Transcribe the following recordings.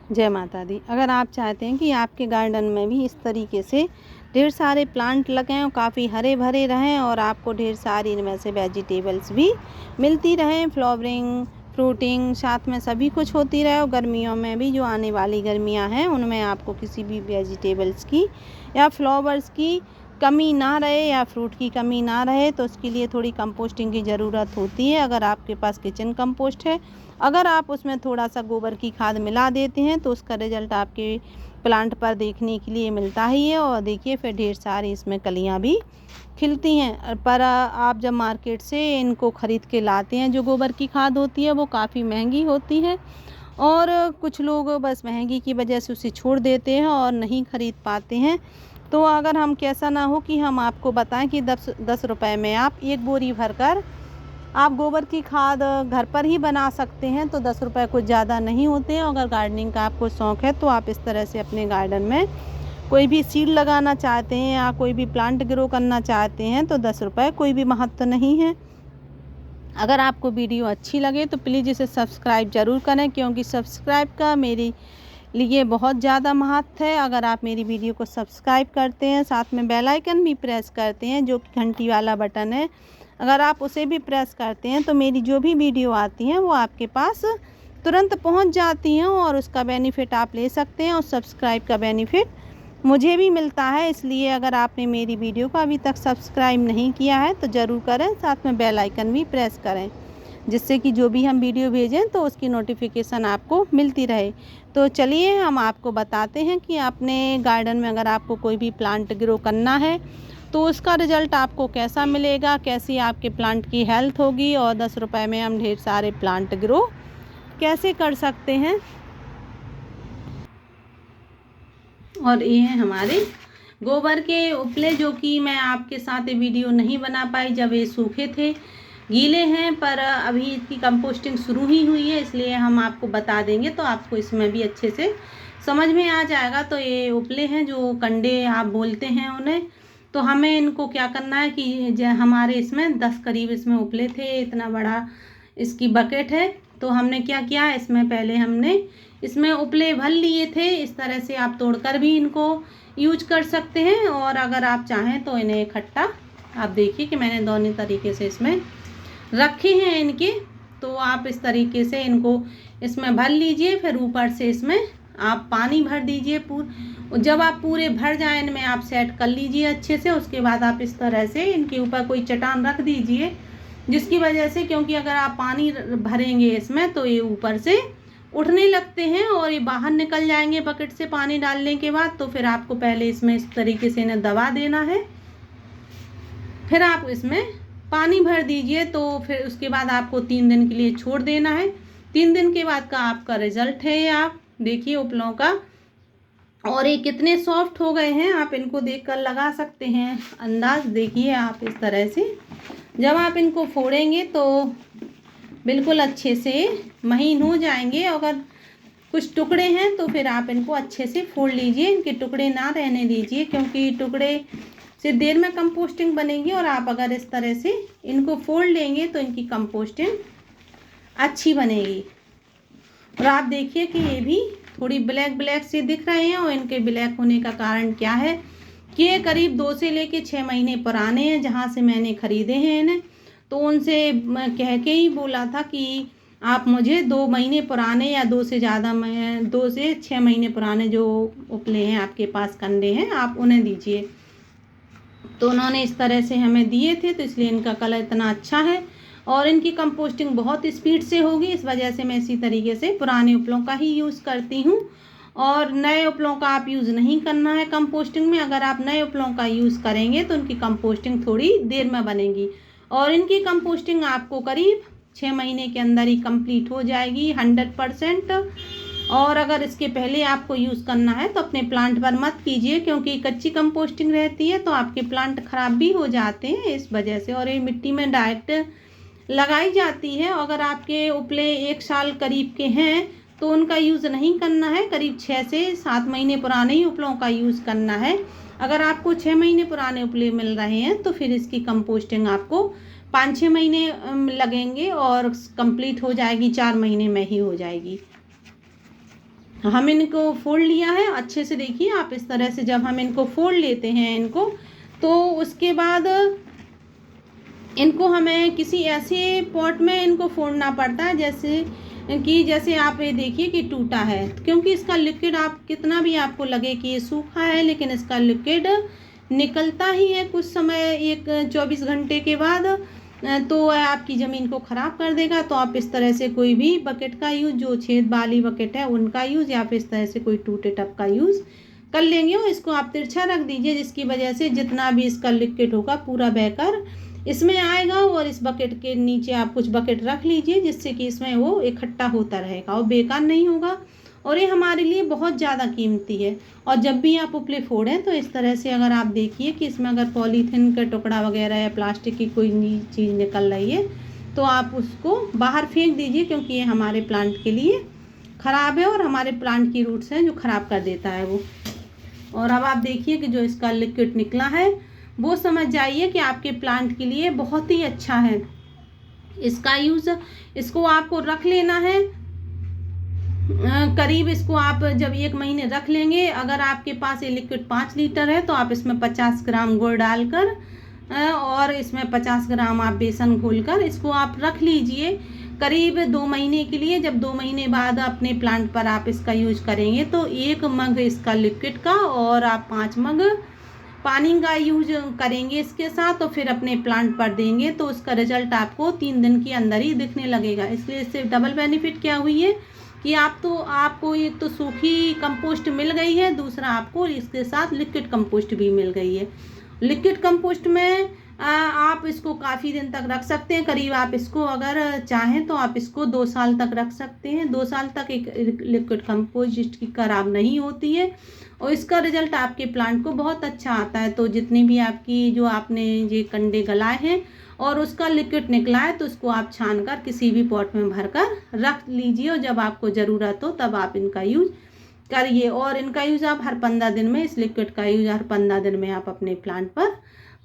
जय माता दी। अगर आप चाहते हैं कि आपके गार्डन में भी इस तरीके से ढेर सारे प्लांट लगें और काफ़ी हरे भरे रहें और आपको ढेर सारी इनमें से वेजिटेबल्स भी मिलती रहें, फ्लावरिंग, फ्रूटिंग, साथ में सभी कुछ होती रहे, और गर्मियों में भी जो आने वाली गर्मियां हैं उनमें आपको किसी भी वेजिटेबल्स की या फ्लावर्स की कमी ना रहे या फ्रूट की कमी ना रहे, तो उसके लिए थोड़ी कंपोस्टिंग की ज़रूरत होती है। अगर आपके पास किचन कंपोस्ट है, अगर आप उसमें थोड़ा सा गोबर की खाद मिला देते हैं तो उसका रिज़ल्ट आपके प्लांट पर देखने के लिए मिलता ही है। और देखिए फिर ढेर सारी इसमें कलियां भी खिलती हैं। पर आप जब मार्केट से इनको ख़रीद के लाते हैं, जो गोबर की खाद होती है वो काफ़ी महंगी होती है और कुछ लोग बस महंगी की वजह से उसे छोड़ देते हैं और नहीं ख़रीद पाते हैं। तो अगर हम कैसा ना हो कि हम आपको बताएं कि 10 रुपए में आप एक बोरी भरकर आप गोबर की खाद घर पर ही बना सकते हैं, तो 10 रुपए कुछ ज़्यादा नहीं होते हैं। अगर गार्डनिंग का आपको शौक़ है तो आप इस तरह से अपने गार्डन में कोई भी सीड लगाना चाहते हैं या कोई भी प्लांट ग्रो करना चाहते हैं तो 10 रुपए कोई भी महत्व नहीं है। अगर आपको वीडियो अच्छी लगे तो प्लीज़ इसे सब्सक्राइब ज़रूर करें, क्योंकि सब्सक्राइब का मेरी लिए बहुत ज़्यादा महत्व है। अगर आप मेरी वीडियो को सब्सक्राइब करते हैं, साथ में बेल आइकन भी प्रेस करते हैं जो कि घंटी वाला बटन है, अगर आप उसे भी प्रेस करते हैं तो मेरी जो भी वीडियो आती हैं वो आपके पास तुरंत पहुंच जाती हैं और उसका बेनिफिट आप ले सकते हैं। और सब्सक्राइब का बेनिफिट मुझे भी मिलता है, इसलिए अगर आपने मेरी वीडियो को अभी तक सब्सक्राइब नहीं किया है तो ज़रूर करें, साथ में बेल आइकन भी प्रेस करें, जिससे कि जो भी हम वीडियो भेजें तो उसकी नोटिफिकेशन आपको मिलती रहे। तो चलिए हम आपको बताते हैं कि अपने गार्डन में अगर आपको कोई भी प्लांट ग्रो करना है तो उसका रिज़ल्ट आपको कैसा मिलेगा, कैसी आपके प्लांट की हेल्थ होगी और 10 रुपए में हम ढेर सारे प्लांट ग्रो कैसे कर सकते हैं। और ये हैं हमारे गोबर के उपले, जो कि मैं आपके साथ वीडियो नहीं बना पाई जब ये सूखे थे, गीले हैं, पर अभी इसकी कंपोस्टिंग शुरू ही हुई है, इसलिए हम आपको बता देंगे तो आपको इसमें भी अच्छे से समझ में आ जाएगा। तो ये उपले हैं जो कंडे आप बोलते हैं उन्हें, तो हमें इनको क्या करना है कि हमारे इसमें 10 करीब इसमें उपले थे, इतना बड़ा इसकी बकेट है। तो हमने क्या किया, इसमें पहले हमने इसमें उपले भर लिए थे। इस तरह से आप तोड़कर भी इनको यूज कर सकते हैं, और अगर आप चाहें तो इन्हें इकट्ठा, आप देखिए कि मैंने दोनों तरीके से इसमें रखे हैं इनके, तो आप इस तरीके से इनको इसमें भर लीजिए। फिर ऊपर से इसमें आप पानी भर दीजिए जब आप पूरे भर जाए इनमें आप सेट कर लीजिए अच्छे से। उसके बाद आप इस तरह से इनके ऊपर कोई चट्टान रख दीजिए, जिसकी वजह से, क्योंकि अगर आप पानी भरेंगे इसमें तो ये ऊपर से उठने लगते हैं और ये बाहर निकल जाएंगे बकेट से पानी डालने के बाद। तो फिर आपको पहले इसमें इस तरीके से इन्हें दबा देना है, फिर आप इसमें पानी भर दीजिए। तो फिर उसके बाद आपको 3 दिन के लिए छोड़ देना है। 3 दिन के बाद का आपका रिजल्ट है ये आप देखिए उपलों का, और ये कितने सॉफ्ट हो गए हैं आप इनको देखकर लगा सकते हैं अंदाज। देखिए आप इस तरह से जब आप इनको फोड़ेंगे तो बिल्कुल अच्छे से महीन हो जाएंगे। अगर कुछ टुकड़े हैं तो फिर आप इनको अच्छे से फोड़ लीजिए, इनके टुकड़े ना रहने दीजिए, क्योंकि टुकड़े से देर में कंपोस्टिंग बनेगी। और आप अगर इस तरह से इनको फोड़ लेंगे तो इनकी कंपोस्टिंग अच्छी बनेगी। और आप देखिए कि ये भी थोड़ी ब्लैक ब्लैक से दिख रहे हैं, और इनके ब्लैक होने का कारण क्या है कि ये करीब 2 से लेके 6 महीने पुराने हैं। जहाँ से मैंने ख़रीदे हैं इन्हें, तो उनसे मैं कह के ही बोला था कि आप मुझे 2 महीने पुराने या 2 से ज़्यादा 2 से 6 महीने पुराने जो उपले हैं आपके पास कंडे हैं आप उन्हें दीजिए। तो उन्होंने इस तरह से हमें दिए थे, तो इसलिए इनका कलर इतना अच्छा है और इनकी कंपोस्टिंग बहुत स्पीड से होगी। इस वजह से मैं इसी तरीके से पुराने उपलों का ही यूज़ करती हूँ, और नए उपलों का आप यूज़ नहीं करना है कंपोस्टिंग में। अगर आप नए उपलों का यूज़ करेंगे तो उनकी कंपोस्टिंग थोड़ी देर में बनेगी, और इनकी कंपोस्टिंग आपको करीब 6 महीने के अंदर ही कंप्लीट हो जाएगी 100%। और अगर इसके पहले आपको यूज़ करना है तो अपने प्लांट पर मत कीजिए, क्योंकि कच्ची कंपोस्टिंग रहती है तो आपके प्लांट ख़राब भी हो जाते हैं इस वजह से, और ये मिट्टी में डायरेक्ट लगाई जाती है। अगर आपके उपले 1 साल करीब के हैं तो उनका यूज़ नहीं करना है, करीब 6 से 7 महीने पुराने ही उपलों का यूज़ करना है। अगर आपको 6 महीने पुराने उपले मिल रहे हैं तो फिर इसकी कंपोस्टिंग आपको 5-6 महीने लगेंगे और कंप्लीट हो जाएगी 4 महीने में ही हो जाएगी। हम इनको फोल्ड लिया है अच्छे से। देखिए आप इस तरह से जब हम इनको फोल्ड लेते हैं इनको, तो उसके बाद इनको हमें किसी ऐसे पॉट में इनको फोड़ना पड़ता है जैसे आप ये देखिए कि टूटा है, क्योंकि इसका लिक्विड आप कितना भी आपको लगे कि ये सूखा है, लेकिन इसका लिक्विड निकलता ही है कुछ समय, 24 घंटे के बाद, तो आपकी ज़मीन को ख़राब कर देगा। तो आप इस तरह से कोई भी बकेट का यूज़, जो छेद वाली बकेट है उनका यूज़, या फिर इस तरह से कोई टूटे टब का यूज़ कर लेंगे। और इसको आप तिरछा रख दीजिए, जिसकी वजह से जितना भी इसका लिक्विड होगा पूरा बहकर इसमें आएगा। और इस बकेट के नीचे आप कुछ बकेट रख लीजिए, जिससे कि इसमें वो इकट्ठा होता रहेगा और बेकार नहीं होगा। और ये हमारे लिए बहुत ज़्यादा कीमती है। और जब भी आप उपले फोड़ें तो इस तरह से अगर आप देखिए कि इसमें अगर पॉलीथीन का टुकड़ा वगैरह या प्लास्टिक की कोई चीज़ निकल रही है, तो आप उसको बाहर फेंक दीजिए, क्योंकि ये हमारे प्लांट के लिए ख़राब है और हमारे प्लांट की रूट्स हैं जो ख़राब कर देता है वो। और अब आप देखिए कि जो इसका लिक्विड निकला है वो समझ जाइए कि आपके प्लांट के लिए बहुत ही अच्छा है। इसका यूज़, इसको आपको रख लेना है करीब, इसको आप जब 1 महीने रख लेंगे, अगर आपके पास ये लिक्विड 5 लीटर है तो आप इसमें 50 ग्राम गुड़ डालकर और इसमें 50 ग्राम आप बेसन घोलकर इसको आप रख लीजिए करीब 2 महीने के लिए। जब 2 महीने बाद अपने प्लांट पर आप इसका यूज करेंगे तो 1 मग इसका लिक्विड का और आप 5 मग पानी का यूज करेंगे इसके साथ, तो फिर अपने प्लांट पर देंगे तो उसका रिजल्ट आपको 3 दिन के अंदर ही दिखने लगेगा। इसलिए इससे डबल बेनिफिट क्या हुई है कि आपको एक तो सूखी कंपोस्ट मिल गई है, दूसरा आपको इसके साथ लिक्विड कंपोस्ट भी मिल गई है। लिक्विड कंपोस्ट में आप इसको काफ़ी दिन तक रख सकते हैं। करीब आप इसको अगर चाहें तो आप इसको 2 साल तक रख सकते हैं। 2 साल तक एक लिक्विड कंपोस्ट की खराब नहीं होती है और इसका रिजल्ट आपके प्लांट को बहुत अच्छा आता है। तो जितनी भी आपकी जो आपने ये कंडे गलाए हैं और उसका लिक्विड निकला है, तो उसको आप छान कर किसी भी पॉट में भरकर रख लीजिए और जब आपको ज़रूरत हो तब आप इनका यूज़ करिए। और इनका यूज़ आप हर 15 दिन में, इस लिक्विड का यूज़ हर 15 दिन में आप अपने प्लांट पर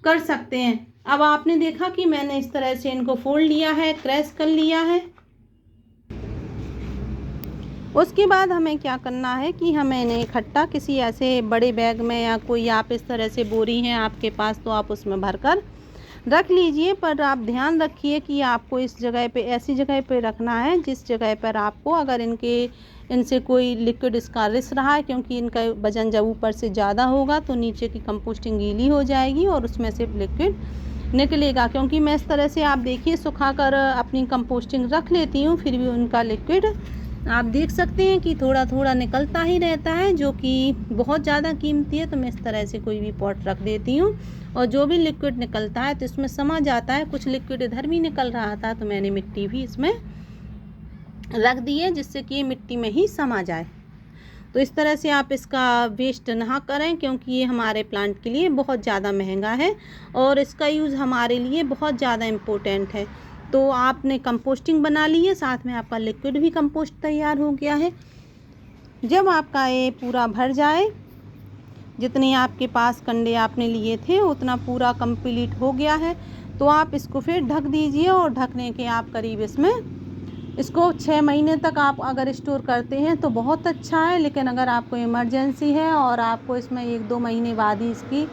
कर सकते हैं। अब आपने देखा कि मैंने इस तरह से इनको फोल्ड लिया है, क्रैश कर लिया है। उसके बाद हमें क्या करना है कि हमें इन्हें इकट्ठा किसी ऐसे बड़े बैग में, या कोई आप इस तरह से बोरी हैं आपके पास तो आप उसमें भरकर रख लीजिए। पर आप ध्यान रखिए कि आपको इस जगह पे, ऐसी जगह पे रखना है जिस जगह पर आपको अगर इनसे कोई लिक्विड इसका रिस रहा है, क्योंकि इनका वजन जब ऊपर से ज़्यादा होगा तो नीचे की कंपोस्टिंग गीली हो जाएगी और उसमें से लिक्विड निकलेगा। क्योंकि मैं इस तरह से आप देखिए सुखाकर अपनी कंपोस्टिंग रख लेती हूँ, फिर भी उनका लिक्विड आप देख सकते हैं कि थोड़ा थोड़ा निकलता ही रहता है, जो कि बहुत ज़्यादा कीमती है। तो मैं इस तरह से कोई भी पॉट रख देती हूँ और जो भी लिक्विड निकलता है तो इसमें समा जाता है। कुछ लिक्विड इधर भी निकल रहा था तो मैंने मिट्टी भी इसमें रख दी है, जिससे कि ये मिट्टी में ही समा जाए। तो इस तरह से आप इसका वेस्ट ना करें, क्योंकि ये हमारे प्लांट के लिए बहुत ज़्यादा महंगा है और इसका यूज़ हमारे लिए बहुत ज़्यादा इम्पोर्टेंट है। तो आपने कंपोस्टिंग बना ली है, साथ में आपका लिक्विड भी कंपोस्ट तैयार हो गया है। जब आपका ये पूरा भर जाए, जितने आपके पास कंडे आपने लिए थे उतना पूरा कंप्लीट हो गया है, तो आप इसको फिर ढक दीजिए। और ढकने के आप करीब इसको 6 महीने तक आप अगर स्टोर करते हैं तो बहुत अच्छा है। लेकिन अगर आपको इमरजेंसी है और आपको इसमें 1-2 महीने बाद ही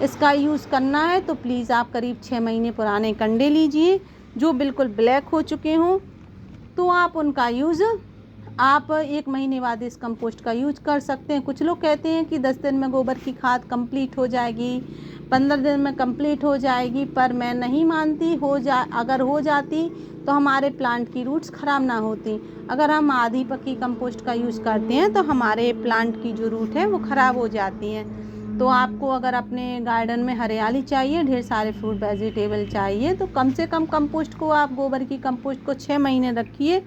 इसका यूज़ करना है, तो प्लीज़ आप करीब 6 महीने पुराने कंडे लीजिए जो बिल्कुल ब्लैक हो चुके हों, तो आप उनका यूज़ आप 1 महीने बाद इस कंपोस्ट का यूज कर सकते हैं। कुछ लोग कहते हैं कि 10 दिन में गोबर की खाद कंप्लीट हो जाएगी, 15 दिन में कंप्लीट हो जाएगी, पर मैं नहीं मानती। अगर हो जाती तो हमारे प्लांट की रूट्स ख़राब ना होती। अगर हम आधी पक्की कंपोस्ट का यूज़ करते हैं तो हमारे प्लांट की जो रूट है वो ख़राब हो जाती हैं। तो आपको अगर अपने गार्डन में हरियाली चाहिए, ढेर सारे फ्रूट वेजिटेबल चाहिए, तो कम से कम कंपोस्ट को, आप गोबर की कंपोस्ट को 6 महीने रखिए।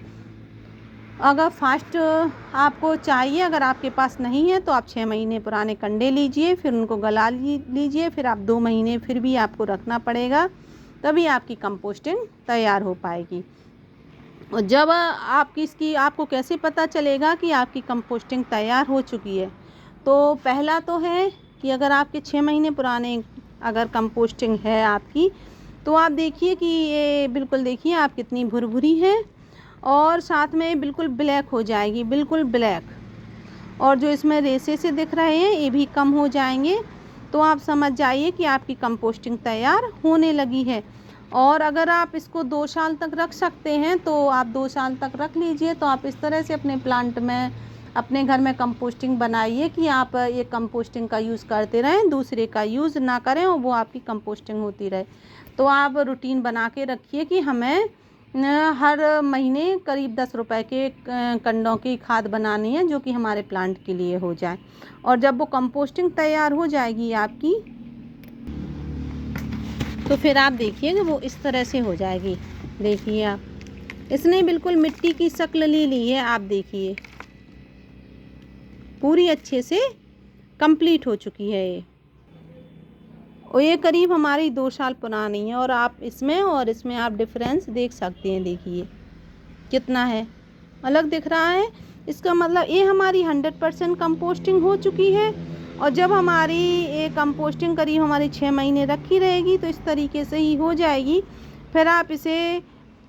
अगर फास्ट आपको चाहिए, अगर आपके पास नहीं है, तो आप 6 महीने पुराने कंडे लीजिए, फिर उनको गला लीजिए, फिर आप 2 महीने फिर भी आपको रखना पड़ेगा, तभी आपकी कंपोस्टिंग तैयार हो पाएगी। और जब आपको कैसे पता चलेगा कि आपकी कंपोस्टिंग तैयार हो चुकी है? तो पहला तो है कि अगर आपके 6 महीने पुराने अगर कंपोस्टिंग है आपकी, तो आप देखिए कि ये बिल्कुल, देखिए आप कितनी भुरभुरी है और साथ में बिल्कुल ब्लैक हो जाएगी, बिल्कुल ब्लैक। और जो इसमें रेशे से दिख रहे हैं ये भी कम हो जाएंगे। तो आप समझ जाइए कि आपकी कंपोस्टिंग तैयार होने लगी है। और अगर आप इसको 2 साल तक रख सकते हैं तो आप 2 साल तक रख लीजिए। तो आप इस तरह से अपने प्लांट में, अपने घर में कंपोस्टिंग बनाइए कि आप ये कंपोस्टिंग का यूज़ करते रहें, दूसरे का यूज़ ना करें और वो आपकी कंपोस्टिंग होती रहे। तो आप रूटीन बना के रखिए कि हमें हर महीने करीब 10 रुपए के कंडों की खाद बनानी है जो कि हमारे प्लांट के लिए हो जाए। और जब वो कंपोस्टिंग तैयार हो जाएगी आपकी, तो फिर आप देखिए कि वो इस तरह से हो जाएगी। देखिए आप, इसने बिल्कुल मिट्टी की शक्ल ले ली है। आप देखिए पूरी अच्छे से कंप्लीट हो चुकी है ये। और ये करीब हमारी 2 साल पुरानी है और आप इसमें और इसमें आप डिफरेंस देख सकते हैं। देखिए कितना है, अलग दिख रहा है। इसका मतलब ये हमारी 100% कंपोस्टिंग हो चुकी है। और जब हमारी ये कंपोस्टिंग करीब हमारी 6 महीने रखी रहेगी तो इस तरीके से ही हो जाएगी। फिर आप इसे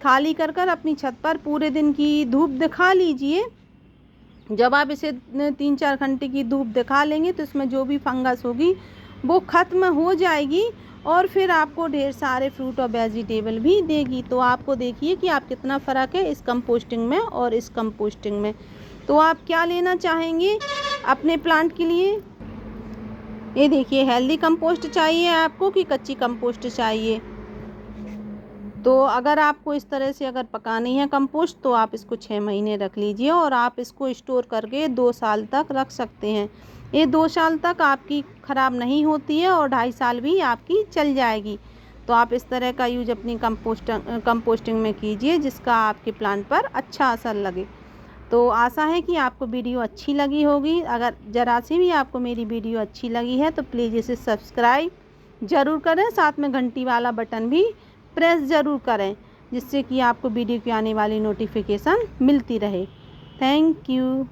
खाली कर कर अपनी छत पर पूरे दिन की धूप दिखा लीजिए। जब आप इसे 3-4 घंटे की धूप दिखा लेंगे तो इसमें जो भी फंगस होगी वो ख़त्म हो जाएगी और फिर आपको ढेर सारे फ्रूट और वेजिटेबल भी देगी। तो आपको देखिए कि आप कितना फ़र्क है इस कंपोस्टिंग में और इस कंपोस्टिंग में। तो आप क्या लेना चाहेंगे अपने प्लांट के लिए? ये देखिए, हेल्दी कंपोस्ट चाहिए आपको कि कच्ची कंपोस्ट चाहिए? तो अगर आपको इस तरह से अगर पकानी है कंपोस्ट तो आप इसको 6 महीने रख लीजिए और आप इसको स्टोर करके 2 साल तक रख सकते हैं। ये 2 साल तक आपकी ख़राब नहीं होती है और 2.5 साल भी आपकी चल जाएगी। तो आप इस तरह का यूज अपनी कंपोस्टिंग में कीजिए जिसका आपके प्लांट पर अच्छा असर लगे। तो आशा है कि आपको वीडियो अच्छी लगी होगी। अगर ज़रा सी भी आपको मेरी वीडियो अच्छी लगी है तो प्लीज़ इसे सब्सक्राइब ज़रूर करें, साथ में घंटी वाला बटन भी प्रेस ज़रूर करें जिससे कि आपको वीडियो की आने वाली नोटिफिकेशन मिलती रहे। Thank you.